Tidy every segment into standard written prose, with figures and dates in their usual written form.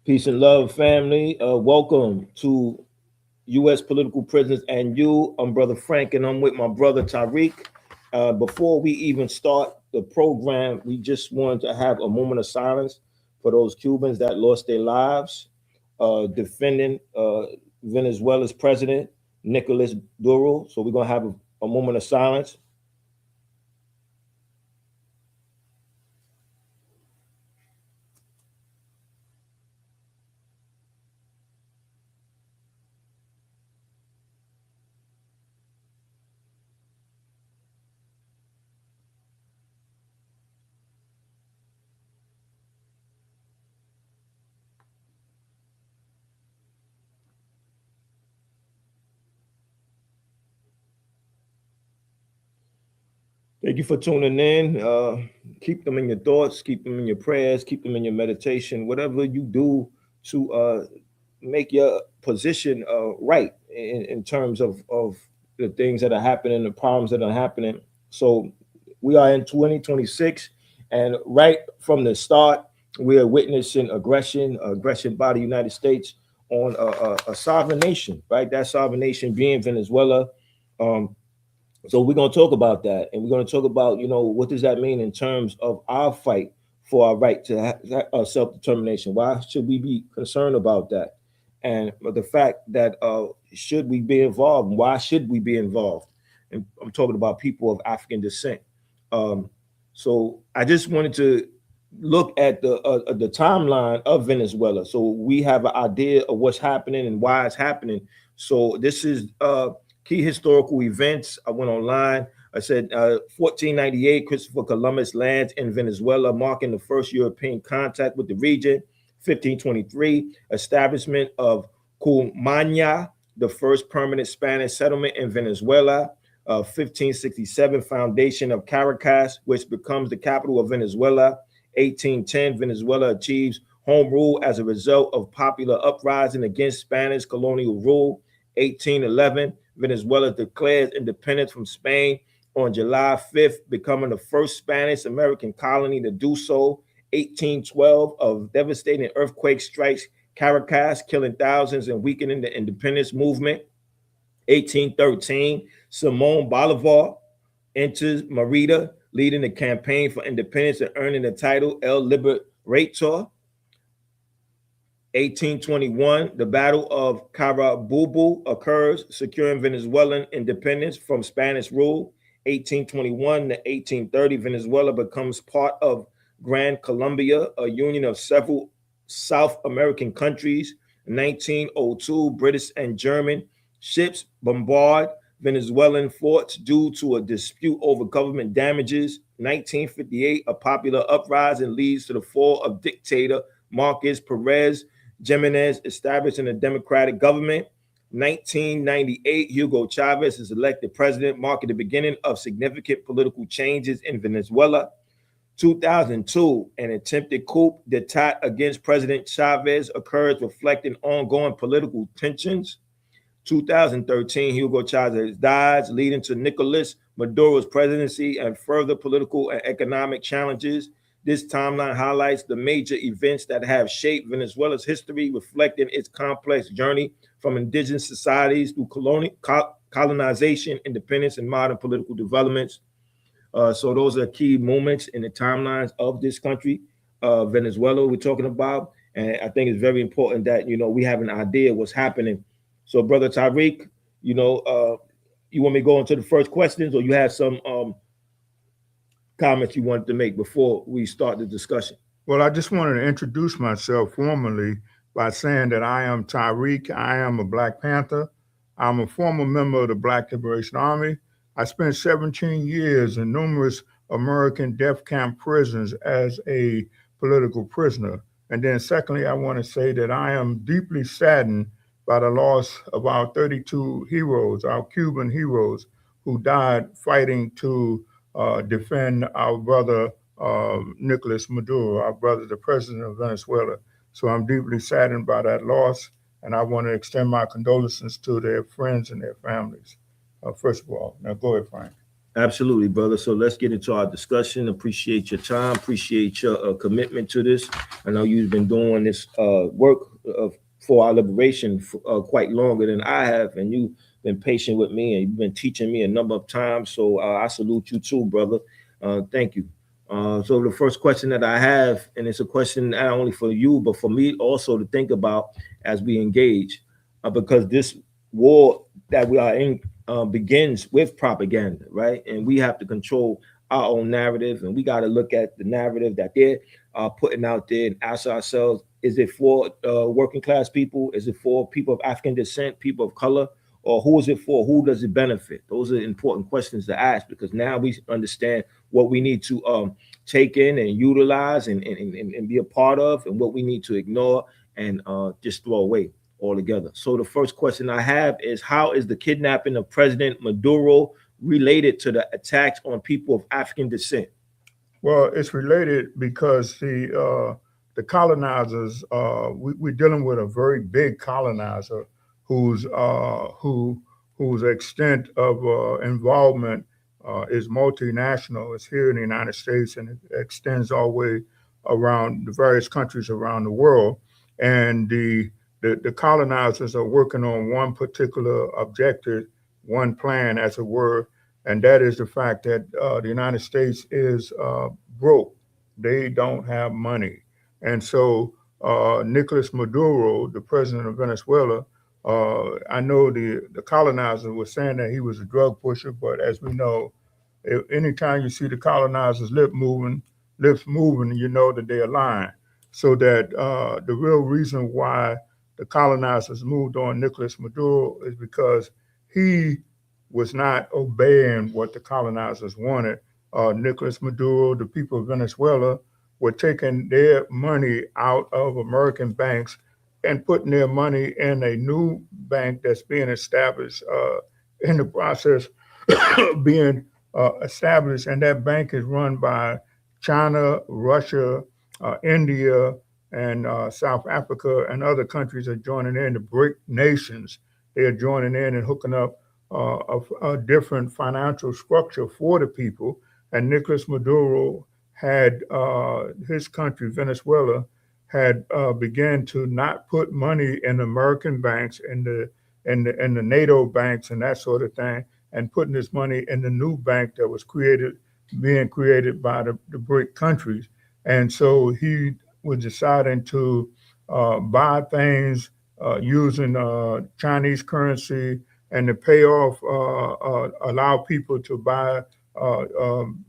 Peace and love, family. Welcome to U.S. Political Prisoners and You. I'm Brother Frank, and I'm with my brother Tariq. Before we even start the program, we just wanted to have a moment of silence for those Cubans that lost their lives defending Venezuela's president, Nicolas Maduro. So we're going to have a moment of silence. Thank you for tuning in. Keep them in your thoughts, keep them in your prayers, keep them in your meditation, whatever you do to make your position right in terms of the things that are happening, the problems that are happening. So we are in 2026, and right from the start, we are witnessing aggression by the United States on a sovereign nation, right? That sovereign nation being Venezuela. Um, so we're going to talk about that, and we're going to talk about, what does that mean in terms of our fight for our right to self determination? Why should we be concerned about that? And the fact that should we be involved? Why should we be involved? And I'm talking about people of African descent. Um, so I just wanted to look at the timeline of Venezuela, so we have an idea of what's happening and why it's happening. So this is key historical events. I went online. I said 1498, Christopher Columbus lands in Venezuela, marking the first European contact with the region. 1523, establishment of Cumaña, the first permanent Spanish settlement in Venezuela. 1567, foundation of Caracas, which becomes the capital of Venezuela. 1810, Venezuela achieves home rule as a result of popular uprising against Spanish colonial rule. 1811, Venezuela declares independence from Spain on July 5th, becoming the first Spanish American colony to do so. 1812, a devastating earthquake strikes Caracas, killing thousands and weakening the independence movement. 1813, Simon Bolivar enters Merida, leading the campaign for independence and earning the title El Liberator. 1821, the Battle of Carabobo occurs, securing Venezuelan independence from Spanish rule. 1821 to 1830, Venezuela becomes part of Gran Colombia, a union of several South American countries. 1902, British and German ships bombard Venezuelan forts due to a dispute over government damages. 1958, a popular uprising leads to the fall of dictator Marcos Perez Jimenez, establishing a democratic government. 1998, Hugo Chavez is elected president, marking the beginning of significant political changes in Venezuela. 2002, an attempted coup d'etat against President Chavez occurs, reflecting ongoing political tensions. 2013, Hugo Chavez dies, leading to Nicolas Maduro's presidency and further political and economic challenges. This timeline highlights the major events that have shaped Venezuela's history, reflecting its complex journey from indigenous societies through colonization, independence, and modern political developments. So those are key moments in the timelines of this country, Venezuela. We're talking about, and I think it's very important that we have an idea what's happening. So, brother Tariq, you want me to go into the first questions, or you have some comments you wanted to make before we start the discussion? Well, I just wanted to introduce myself formally by saying that I am Tyreek. I am a Black Panther. I'm a former member of the Black Liberation Army. I spent 17 years in numerous American death camp prisons as a political prisoner. And then, secondly, I want to say that I am deeply saddened by the loss of our 32 heroes, our Cuban heroes, who died fighting to defend our brother Nicolas Maduro, our brother, the president of Venezuela. So I'm deeply saddened by that loss, and I want to extend my condolences to their friends and their families. First of all, now go ahead, Frank. Absolutely, brother. So let's get into our discussion. Appreciate your time. Appreciate your commitment to this. I know you've been doing this work for our liberation for, quite longer than I have, and you've been patient with me, and you've been teaching me a number of times. So I salute you too, brother. Thank you. So the first question that I have, and it's a question not only for you but for me also to think about as we engage, because this war that we are in begins with propaganda, right? And we have to control our own narrative, and we got to look at the narrative that they're putting out there and ask ourselves: is it for working class people? Is it for people of African descent, people of color, or who is it for? Who does it benefit? Those are important questions to ask because now we understand what we need to take in and utilize and be a part of, and what we need to ignore and just throw away altogether. So the first question I have is: how is the kidnapping of President Maduro related to the attacks on people of African descent? Well, it's related because the colonizers, we're dealing with a very big colonizer whose whose extent of involvement is multinational. It's here in the United States and it extends all the way around the various countries around the world. And the colonizers are working on one particular objective, one plan, as it were, and that is the fact that the United States is broke. They don't have money. And so Nicolas Maduro, the president of Venezuela, I know the colonizers were saying that he was a drug pusher, but as we know, anytime you see the colonizers' lips moving, you know that they're lying. So that the real reason why the colonizers moved on Nicolas Maduro is because he was not obeying what the colonizers wanted. Nicolas Maduro, the people of Venezuela, were taking their money out of American banks and putting their money in a new bank that's being established in the process being established. And that bank is run by China, Russia, India, and South Africa, and other countries are joining in. The BRIC nations, they are joining in and hooking up a different financial structure for the people. And Nicolas Maduro had his country, Venezuela, had began to not put money in American banks and the NATO banks and that sort of thing, and putting this money in the new bank that was being created by the BRIC countries. And so he was deciding to buy things using Chinese currency and to pay off, allow people to buy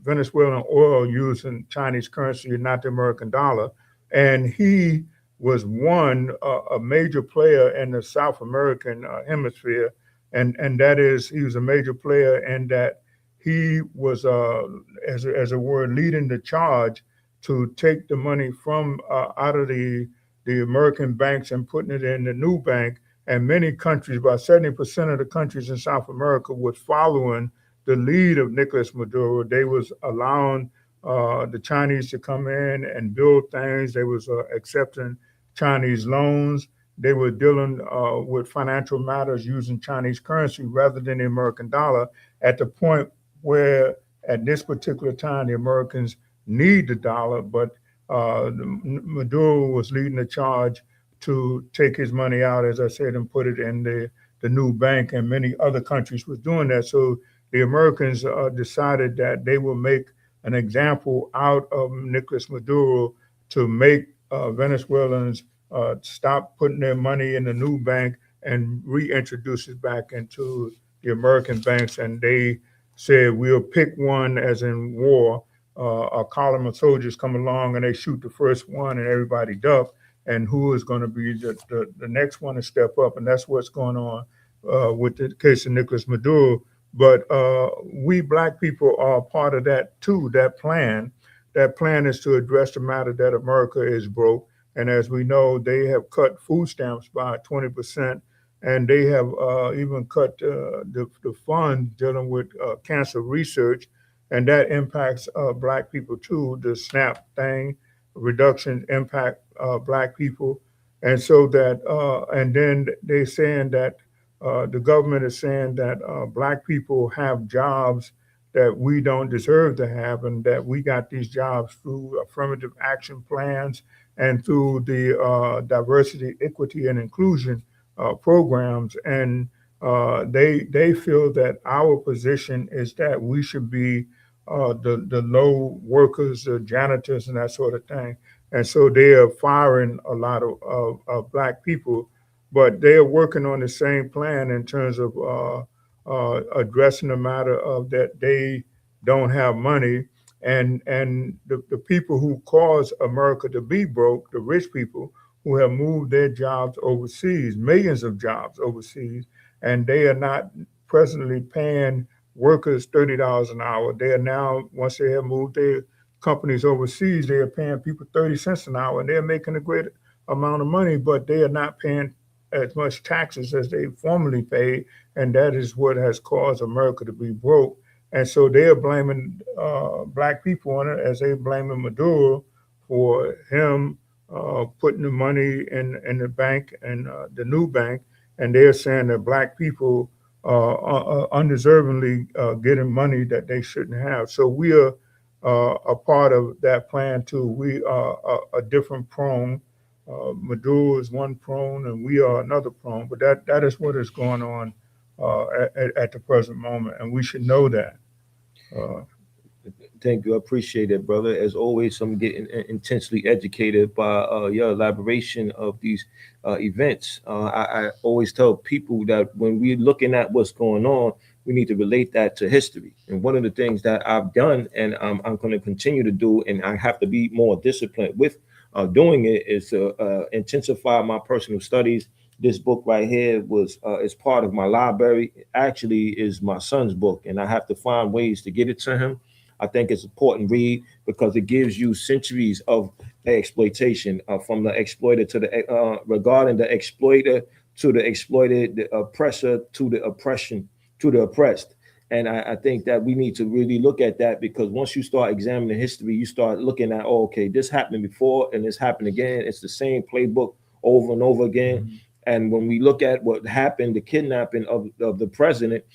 Venezuelan oil using Chinese currency and not the American dollar. And he was a major player in the South American hemisphere, and that is he was a major player in that he was, as a word, leading the charge to take the money from out of the American banks and putting it in the new bank. And many countries, about 70% of the countries in South America, was following the lead of Nicolas Maduro. They was allowing the Chinese to come in and build things. They was accepting Chinese loans. They were dealing with financial matters using Chinese currency rather than the American dollar, at the point where at this particular time the Americans need the dollar, but Maduro was leading the charge to take his money out, as I said, and put it in the new bank, and many other countries was doing that. So the Americans decided that they will make an example out of Nicolas Maduro to make Venezuelans stop putting their money in the new bank and reintroduce it back into the American banks. And they said, we'll pick one, as in war, a column of soldiers come along and they shoot the first one and everybody duck. And who is going to be the next one to step up? And that's what's going on with the case of Nicolas Maduro. But we black people are part of that too, that plan. That plan is to address the matter that America is broke. And as we know, they have cut food stamps by 20%. And they have even cut the fund dealing with cancer research. And that impacts black people too. The SNAP thing, reduction impact black people. And so that, and then they're saying that the government is saying that black people have jobs that we don't deserve to have, and that we got these jobs through affirmative action plans and through the diversity, equity, and inclusion programs. And they feel that our position is that we should be the low workers, the janitors, and that sort of thing. And so they are firing a lot of black people, but they are working on the same plan in terms of addressing the matter of that they don't have money, and the people who cause America to be broke, the rich people who have moved their jobs overseas, millions of jobs overseas, and they are not presently paying workers $30 an hour. They are now, once they have moved their companies overseas, they are paying people 30 cents an hour, and they're making a great amount of money, but they are not paying as much taxes as they formerly paid, and that is what has caused America to be broke. And so they are blaming black people on it, as they blaming Maduro for him putting the money in the bank and the new bank, and they're saying that black people are undeservingly getting money that they shouldn't have. So we are a part of that plan too. We are a different prong. Maduro is one prone, and we are another prone. But that is what is going on at the present moment, and we should know that. Uh, Thank you. I appreciate it, brother. As always, I'm getting intensely educated by your elaboration of these events. I always tell people that when we're looking at what's going on, we need to relate that to history. And one of the things that I've done, and I'm going to continue to do, and I have to be more disciplined with doing it, is to intensify my personal studies. This book right here was is part of my library. Actually, is my son's book, and I have to find ways to get it to him. I think it's important read because it gives you centuries of exploitation from the exploiter to the regarding the exploiter to the exploited, the oppressor to the oppression to the oppressed. And I think that we need to really look at that because once you start examining history, you start looking at, oh, okay, this happened before and this happened again. It's the same playbook over and over again. mhm. And when we look at what happened, the kidnapping of the president,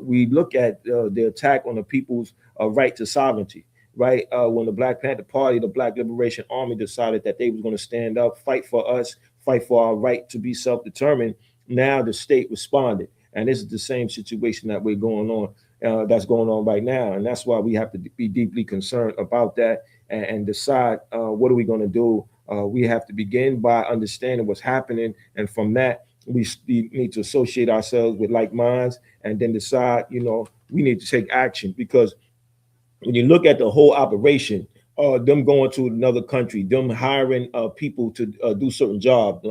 we look at the attack on the people's right to sovereignty. Right when the Black Panther Party, the Black Liberation Army, decided that they was going to stand up, fight for us, fight for our right to be self-determined. Now the state responded, and this is the same situation that we're going on. That's going on right now, and that's why we have to be deeply concerned about that and decide what are we going to do. We have to begin by understanding what's happening, and from that, we need to associate ourselves with like minds, and then decide. We need to take action because when you look at the whole operation, them going to another country, them hiring people to do certain jobs.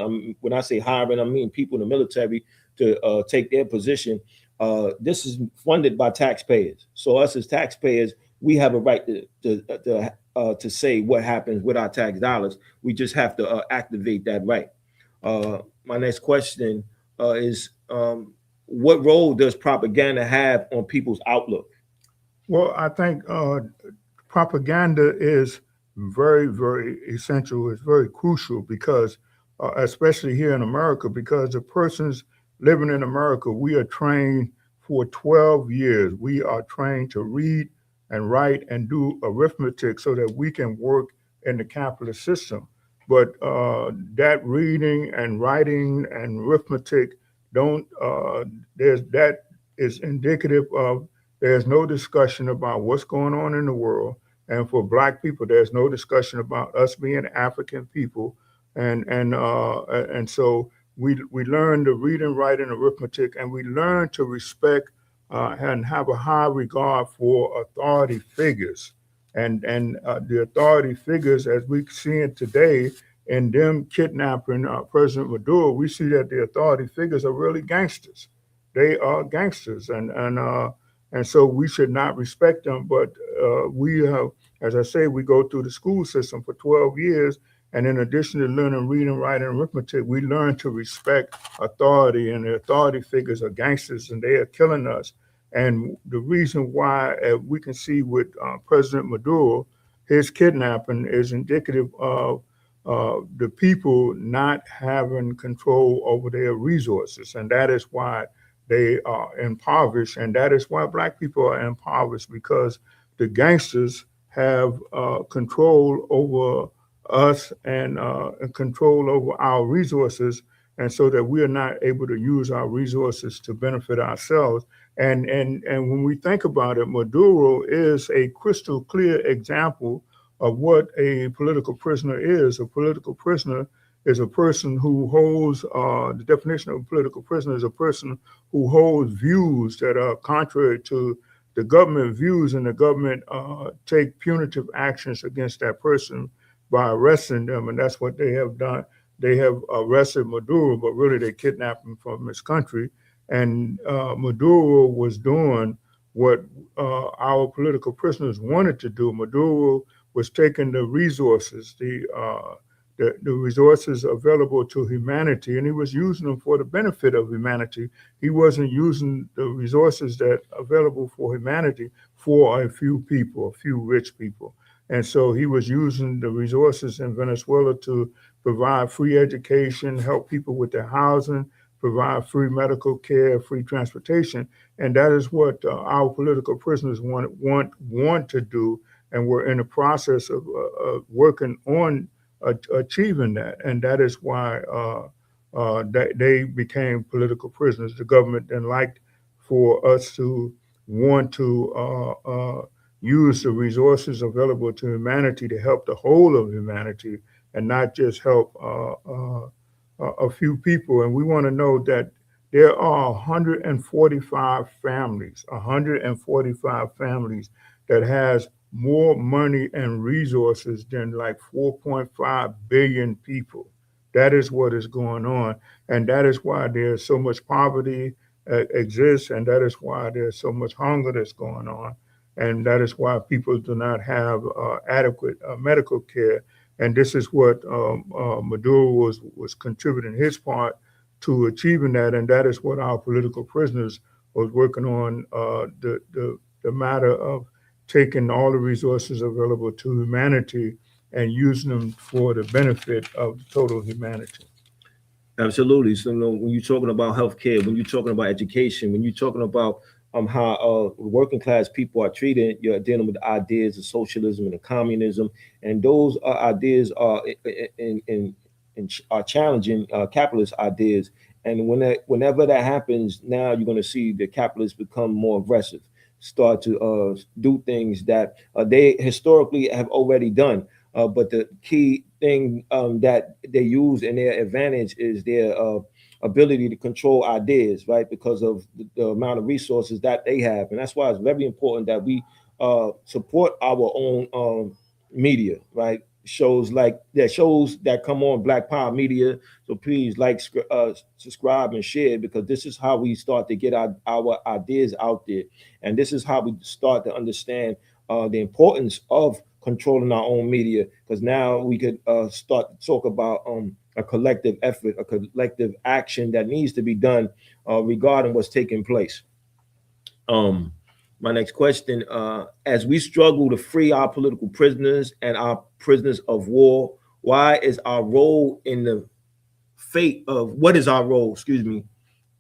When I say hiring, I mean people in the military to take their position. This is funded by taxpayers. So us as taxpayers, we have a right to say what happens with our tax dollars. We just have to activate that right. My next question is, what role does propaganda have on people's outlook? Well, I think propaganda is very, very essential. It's very crucial because, especially here in America, because the persons living in America, we are trained for 12 years. We are trained to read and write and do arithmetic so that we can work in the capitalist system. But that reading and writing and arithmetic don't, there's that is indicative of there's no discussion about what's going on in the world. And for black people, there's no discussion about us being African people. And so we learn to read and write and arithmetic, and we learn to respect and have a high regard for authority figures. And the authority figures, as we see it today, in them kidnapping President Maduro, we see that the authority figures are really gangsters. They are gangsters, and so we should not respect them. But we have, as I say, we go through the school system for 12 years, and in addition to learning reading, writing, and arithmetic, we learn to respect authority, and the authority figures are gangsters, and they are killing us. And the reason why we can see with President Maduro, his kidnapping is indicative of the people not having control over their resources, and that is why they are impoverished, and that is why black people are impoverished, because the gangsters have control over us and control over our resources, and so that we are not able to use our resources to benefit ourselves. And when we think about it, Maduro is a crystal clear example of what a political prisoner is. A political prisoner is a person who holds, the definition of a political prisoner is a person who holds views that are contrary to the government views, and the government take punitive actions against that person by arresting them, and that's what they have done. They have arrested Maduro, but really they kidnapped him from his country, and Maduro was doing what our political prisoners wanted to do. Maduro was taking the resources, the resources available to humanity, and he was using them for the benefit of humanity. He wasn't using the resources that are available for humanity for a few people, a few rich people. And so he was using the resources in Venezuela to provide free education, help people with their housing, provide free medical care, free transportation, and that is what our political prisoners want to do, and we're in the process of working on achieving that, and that is why they became political prisoners. The government didn't like for us to want to use the resources available to humanity to help the whole of humanity and not just help a few people. And we want to know that there are 145 families that has more money and resources than like 4.5 billion people. That is what is going on. And that is why there's so much poverty exists. And that is why there's so much hunger that's going on. And that is why people do not have adequate medical care. And this is what Maduro was contributing his part to achieving that. And that is what our political prisoners was working on, the matter of taking all the resources available to humanity and using them for the benefit of the total humanity. Absolutely. So, when you're talking about healthcare, when you're talking about education, when you're talking about how working class people are treated, you're dealing with the ideas of socialism and communism, and those ideas are are challenging capitalist ideas. And whenever that happens, now you're going to see the capitalists become more aggressive, start to do things that they historically have already done. But the key thing that they use in their advantage is their ability to control ideas, right? Because of the amount of resources that they have, and that's why it's very important that we support our own media, right? Shows that come on Black Power Media. So please subscribe, and share, because this is how we start to get our ideas out there, and this is how we start to understand the importance of controlling our own media, because now we could start to talk about a collective effort, a collective action that needs to be done regarding what's taking place. Um, my next question: as we struggle to free our political prisoners and our prisoners of war, why is our role in the fate of what is our role? Excuse me.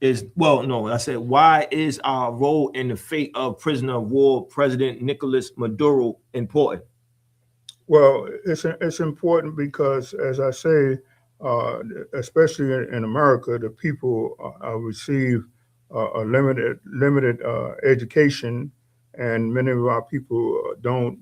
Is well, no, I said why is our role in the fate of prisoner of war President Nicolas Maduro important? Well, it's important because, as I say, uh, especially in America, the people receive a limited education, and many of our people don't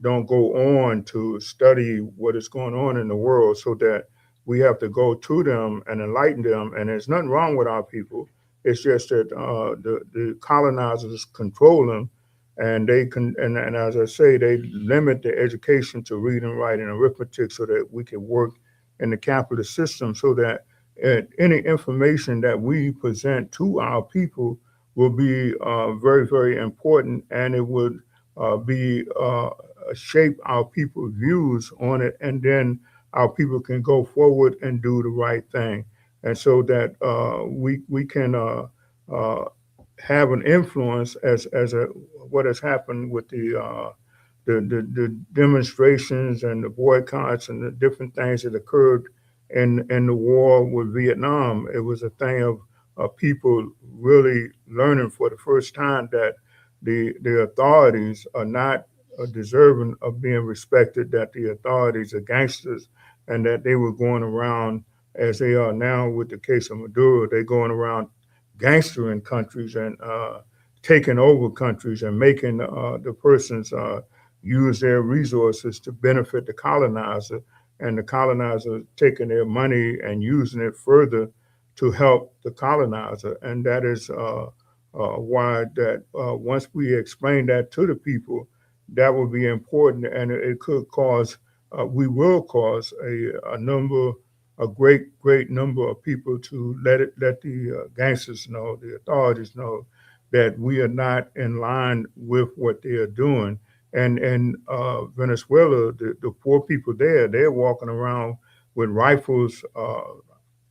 go on to study what is going on in the world, so that we have to go to them and enlighten them. And there's nothing wrong with our people. It's just that the colonizers control them, and they can, and as I say, they limit the education to reading, writing, and arithmetic, so that we can work in the capitalist system, so that any information that we present to our people will be very, very important, and it would be shape our people's views on it, and then our people can go forward and do the right thing, and so that we can uh, have an influence as what has happened with the demonstrations and the boycotts and the different things that occurred in the war with Vietnam. It was a thing people really learning for the first time that the authorities are not deserving of being respected, that the authorities are gangsters, and that they were going around as they are now with the case of Maduro. They're going around gangstering countries and taking over countries and making the persons use their resources to benefit the colonizer, and the colonizer taking their money and using it further to help the colonizer. And that is why that once we explain that to the people, that will be important, and it could cause, we will cause a great number of people to let the gangsters know, the authorities know that we are not in line with what they are doing. And in Venezuela, the poor people there, they're walking around with rifles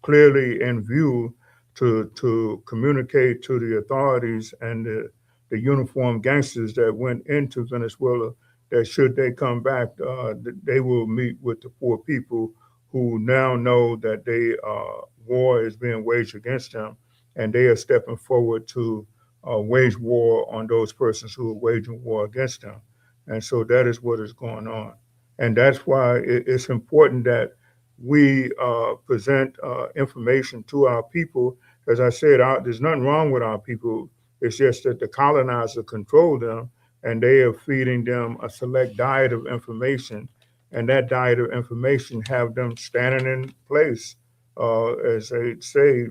clearly in view to communicate to the authorities and the uniformed gangsters that went into Venezuela that should they come back, they will meet with the poor people who now know that war is being waged against them, and they are stepping forward to wage war on those persons who are waging war against them. And so that is what is going on. And that's why it's important that we present information to our people. As I said, there's nothing wrong with our people. It's just that the colonizer control them, and they are feeding them a select diet of information, and that diet of information have them standing in place, as they say,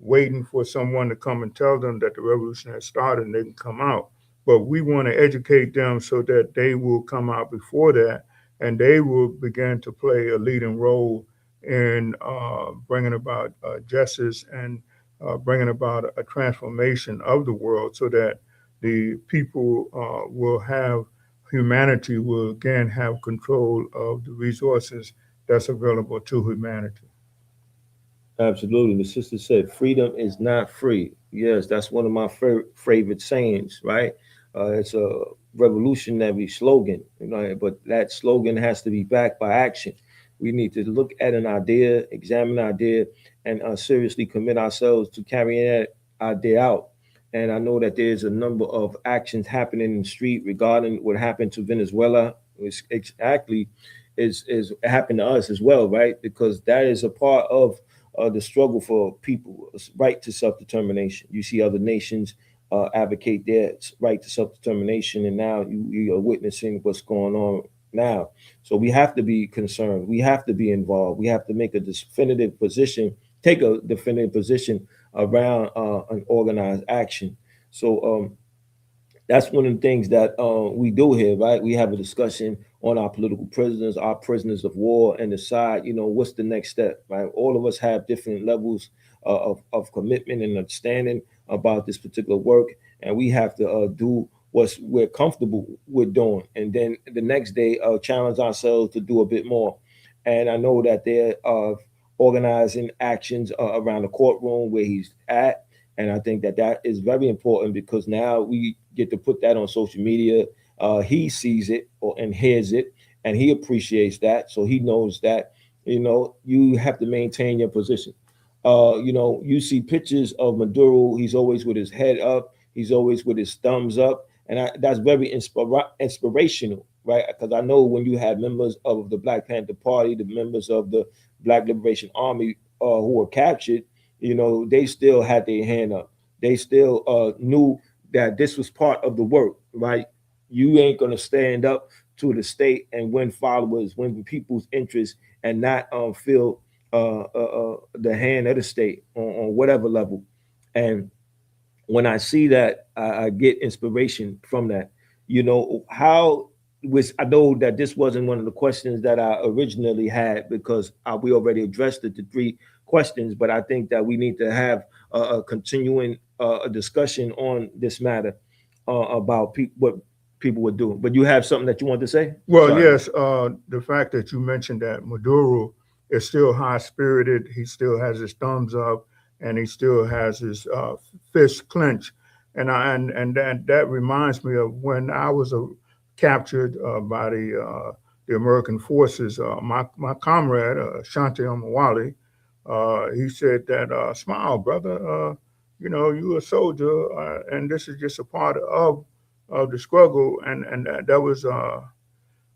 waiting for someone to come and tell them that the revolution has started and they can come out. But we want to educate them so that they will come out before that, and they will begin to play a leading role in bringing about justice and bringing about a transformation of the world, so that the people will have, humanity will again have control of the resources that's available to humanity. Absolutely. The sister said, freedom is not free. Yes, that's one of my favorite sayings, right? It's a revolutionary slogan, you know, but that slogan has to be backed by action. We need to look at an idea, examine an idea, and seriously commit ourselves to carrying that idea out. And I know that there's a number of actions happening in the street regarding what happened to Venezuela, which exactly is happened to us as well, right? Because that is a part of the struggle for people right to self-determination. You see other nations advocate their right to self-determination, and now you are witnessing what's going on now. So we have to be concerned. We have to be involved. We have to make a definitive position, take a definitive position around an organized action. So that's one of the things that we do here, right? We have a discussion on our political prisoners, our prisoners of war, and decide, you know, what's the next step, right? All of us have different levels of commitment and understanding about this particular work, and we have to do what we're comfortable with doing, and then the next day challenge ourselves to do a bit more. And I know that there are organizing actions around the courtroom where he's at, and I think that that is very important because now we get to put that on social media. He sees it and hears it, and he appreciates that, so he knows that, you know, you have to maintain your position. You know, you see pictures of Maduro. He's always with his head up. He's always with his thumbs up, and that's very inspirational, right? Because I know when you had members of the Black Panther Party, the members of the Black Liberation Army who were captured, you know, they still had their hand up. They still knew that this was part of the work, right? You ain't gonna stand up to the state and win followers, win people's interest, and not feel the hand of the state on whatever level. And when I see that, I get inspiration from that. You know, how was I know that this wasn't one of the questions that I originally had because we already addressed it, the three questions, but I think that we need to have a continuing a discussion on this matter about what people would do. But you have something that you want to say? Well, Sorry. yes, the fact that you mentioned that Maduro is still high spirited, he still has his thumbs up, and he still has his fist clenched, and that reminds me of when I was captured by the American forces. My comrade Shanti Omawali, He said that, "Smile, brother. You a soldier, and this is just a part of the struggle." And that was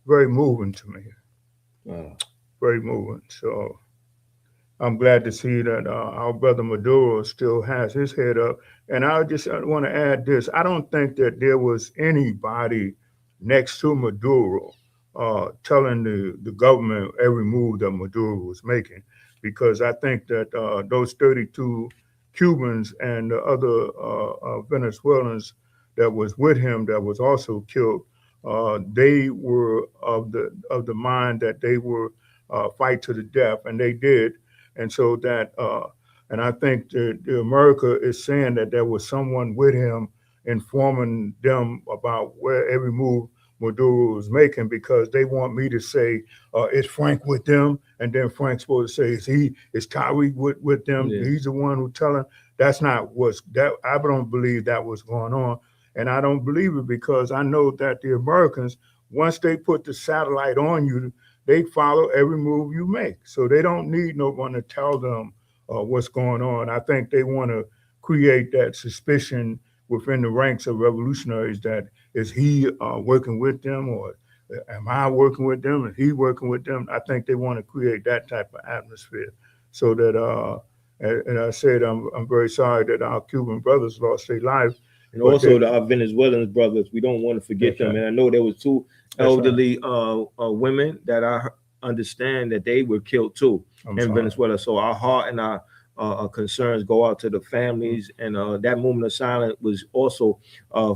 very moving to me. Wow. Very moving. So I'm glad to see that our brother Maduro still has his head up. And I just want to add this: I don't think that there was anybody next to Maduro telling the government every move that Maduro was making, because I think that those 32 Cubans and the other Venezuelans that was with him that was also killed, they were of the mind that they were fight to the death, and they did. And so that, and I think the America is saying that there was someone with him informing them about where every move Maduro was making, because they want me to say, is Frank with them? And then Frank's supposed to say, is Tyree with them? Yeah. He's the one who telling. That's not what's that. I don't believe that was going on. And I don't believe it because I know that the Americans, once they put the satellite on you, they follow every move you make. So they don't need no one to tell them what's going on. I think they want to create that suspicion within the ranks of revolutionaries that is he working with them, or am I working with them? Is he working with them? I think they want to create that type of atmosphere so that, and I said, I'm very sorry that our Cuban brothers lost their life, And but also they, our Venezuelan brothers, we don't want to forget that's them. right. And I know there was two That's right. elderly women that I understand that they were killed too I'm in sorry. Venezuela. So our heart and our concerns go out to the families. And that moment of silence was also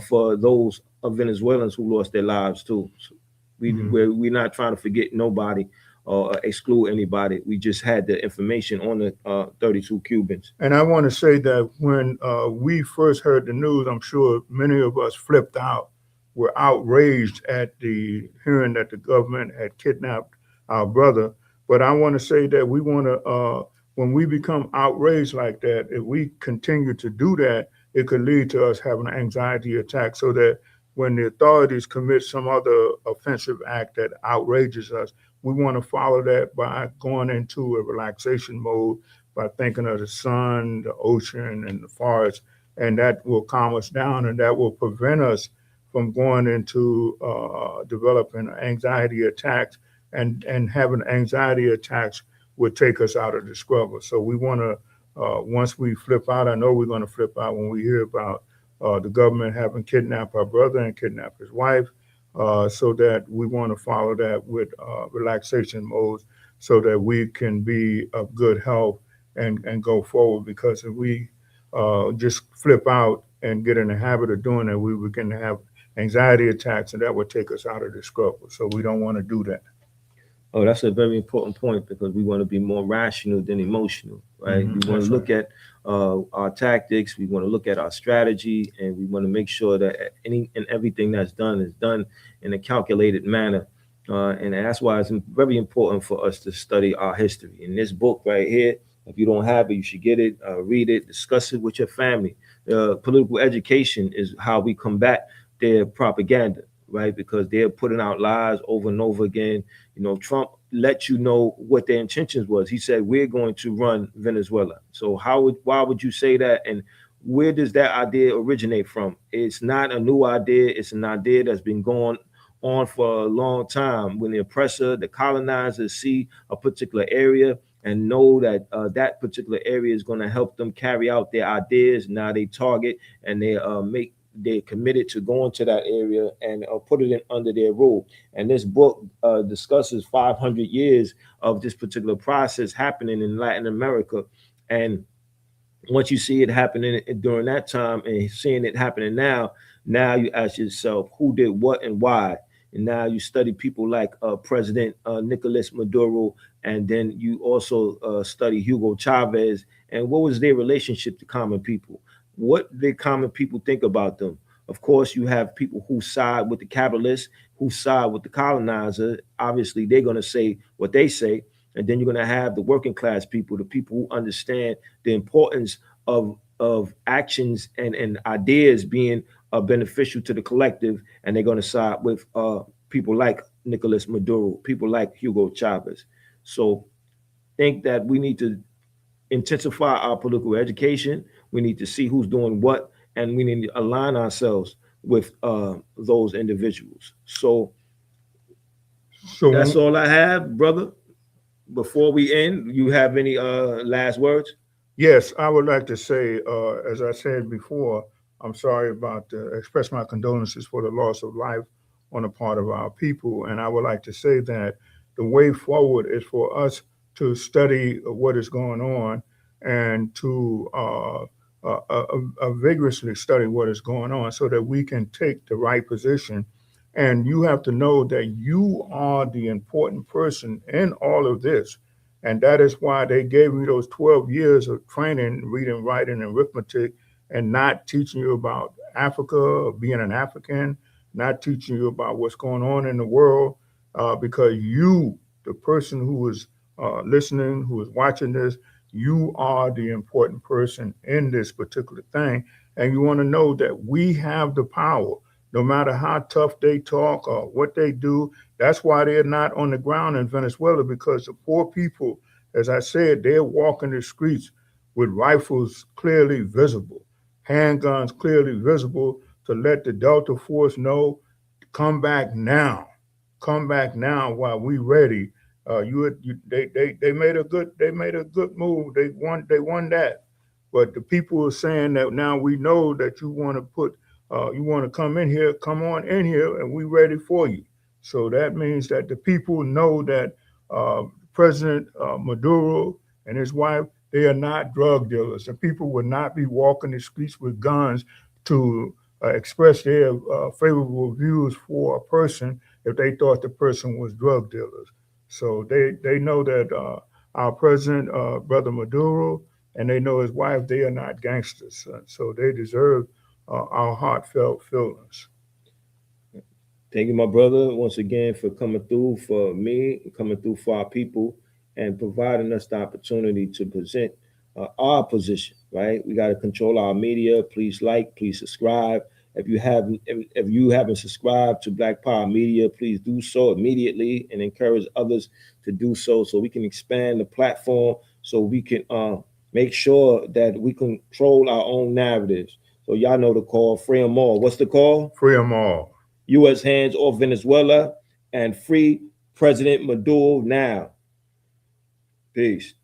for those Venezuelans who lost their lives too. So Mhm. we're not trying to forget nobody or exclude anybody. We just had the information on the 32 Cubans. And I want to say that when we first heard the news, I'm sure many of us flipped out, were outraged at the hearing that the government had kidnapped our brother. But I want to say that we want to, when we become outraged like that, if we continue to do that, it could lead to us having an anxiety attack, so that when the authorities commit some other offensive act that outrages us, we want to follow that by going into a relaxation mode, by thinking of the sun, the ocean, and the forest, and that will calm us down, and that will prevent us from going into developing anxiety attacks, and having anxiety attacks would take us out of the struggle. So we want to, once we flip out, I know we're going to flip out when we hear about the government having kidnapped our brother and kidnapped his wife. So that we want to follow that with relaxation modes, so that we can be of good health and go forward. Because if we just flip out and get in the habit of doing that, we begin to have anxiety attacks, and that would take us out of the struggle. So we don't want to do that. Oh, that's a very important point because we want to be more rational than emotional, right? We want to That's right. look at our tactics, we want to look at our strategy, and we want to make sure that any and everything that's done is done in a calculated manner. And that's why it's very important for us to study our history. In this book right here, if you don't have it, you should get it, read it, discuss it with your family. Political education is how we combat their propaganda, right? Because they're putting out lies over and over again. Trump let you know what their intentions was. He said we're going to run Venezuela. So why would you say that? And where does that idea originate from? It's not a new idea. It's an idea that's been going on for a long time. When the oppressor, the colonizers see a particular area and know that that particular area is going to help them carry out their ideas, now they target and they're committed to going to that area and put it in under their rule. And this book discusses 500 years of this particular process happening in Latin America. And once you see it happening during that time and seeing it happening now you ask yourself who did what and why. And now you study people like President Nicolas Maduro, and then you also study Hugo Chavez and what was their relationship to common people. What did common people think about them? Of course, you have people who side with the capitalists, who side with the colonizer. Obviously, they're going to say what they say. And then you're going to have the working class people, the people who understand the importance of actions and ideas being beneficial to the collective, and they're going to side with people like Nicolas Maduro, people like Hugo Chavez. So think that we need to intensify our political education. We need to see who's doing what, and we need to align ourselves with those individuals. So that's So all I have, brother. Before we end, you have any last words? yes, I would like to say, as I said before, I'm sorry about express my condolences for the loss of life on the part of our people, and I would like to say that the way forward is for us to study what is going on and to vigorously study what is going on so that we can take the right position. And you have to know that you are the important person in all of this, and that is why they gave me those 12 years of training, reading, writing, and arithmetic, and not teaching you about Africa or being an African, not teaching you about what's going on in the world, because you, the person who is listening, who is watching this, you are the important person in this particular thing. And you want to know that we have the power. No matter how tough they talk or what they do, that's why they're not on the ground in Venezuela, because the poor people, as I said, they're walking the streets with rifles clearly visible, handguns clearly visible to let the Delta Force know, come back now, come back now while we ready. They made a good move. They won that, but the people are saying that now we know that you want to come in here, come on in here, and we ready for you. So that means that the people know that President Maduro and his wife, they are not drug dealers, and people would not be walking the streets with guns to express their favorable views for a person if they thought the person was drug dealers. So they know that our president, Brother Maduro, and they know his wife, they are not gangsters. So they deserve our heartfelt feelings. Thank you, my brother, once again for coming through for me, coming through for our people, and providing us the opportunity to present our position. Right, we got to control our media. Please like, please subscribe. If you haven't subscribed to Black Power Media, please do so immediately and encourage others to do so, so we can expand the platform, so we can make sure that we control our own narratives. So y'all know the call. Free them all. What's the call? Free them all. U.S. hands off Venezuela and free President Maduro now. Peace.